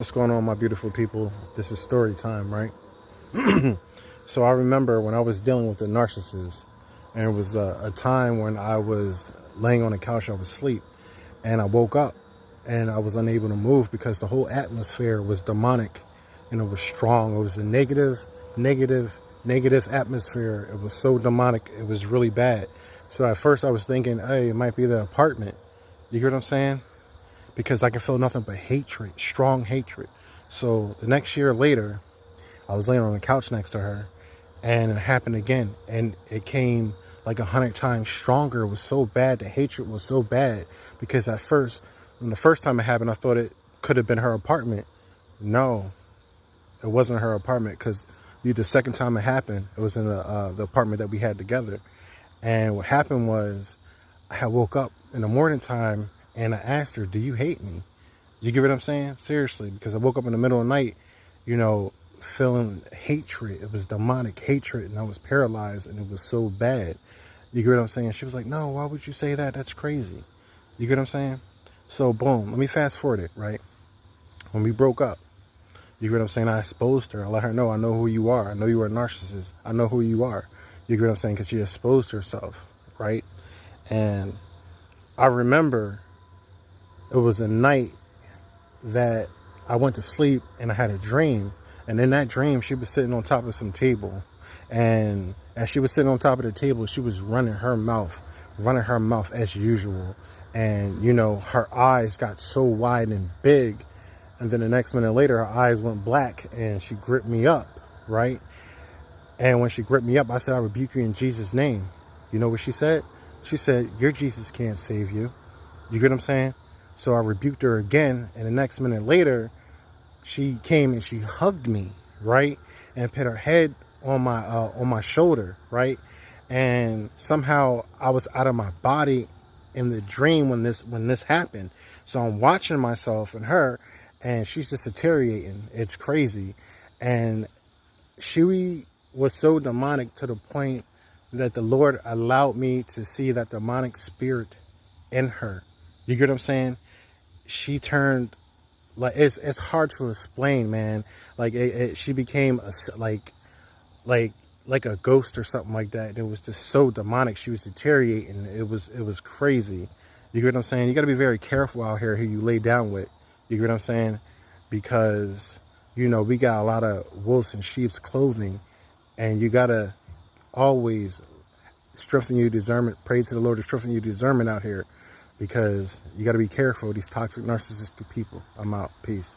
What's going on, my beautiful people? This is story time, right? So I remember when I was dealing with the narcissist, and it was a time when I was laying on the couch, I was asleep, and I woke up, and I was unable to move because the whole atmosphere was demonic, and it was strong. It was a negative atmosphere. It was so demonic. It was really bad. So at first I was thinking, hey, it might be the apartment. You get what I'm saying? Because I could feel nothing but hatred, strong hatred. So the next year later, I was laying on the couch next to her, and it happened again. And it came like 100 times stronger. It was so bad. The hatred was so bad because at first, when the first time it happened, I thought it could have been her apartment. No, it wasn't her apartment, because the second time it happened, it was in the apartment that we had together. And what happened was, I had woke up in the morning time and I asked her, do you hate me? You get what I'm saying? Seriously, because I woke up in the middle of the night, feeling hatred. It was demonic hatred, and I was paralyzed, and it was so bad. You get what I'm saying? She was like, no, why would you say that? That's crazy. You get what I'm saying? So boom, let me fast forward it, right? When we broke up, you get what I'm saying? I exposed her. I let her know, I know who you are. I know you are a narcissist. I know who you are. You get what I'm saying? Because she exposed herself, right? And I remember it was a night that I went to sleep and I had a dream. And in that dream, she was sitting on top of some table. And as she was sitting on top of the table, she was running her mouth as usual. And, her eyes got so wide and big. And then the next minute later, her eyes went black and she gripped me up, right? And when she gripped me up, I said, I rebuke you in Jesus' name. You know what she said? She said, your Jesus can't save you. You get what I'm saying? So I rebuked her again. And the next minute later, she came and she hugged me, right? And put her head on my shoulder, right? And somehow I was out of my body in the dream when this happened. So I'm watching myself and her, and she's just deteriorating. It's crazy. And she was so demonic to the point that the Lord allowed me to see that demonic spirit in her. You get what I'm saying? She turned, like, it's hard to explain, man. Like she became like a ghost or something like that. It was just so demonic. She was deteriorating. It was crazy. You get what I'm saying? You got to be very careful out here who you lay down with. You get what I'm saying? Because we got a lot of wolves in sheep's clothing, and you got to always strengthen your discernment. Pray to the Lord to strengthen your discernment out here, because you got to be careful of these toxic narcissistic people. I'm out. Peace.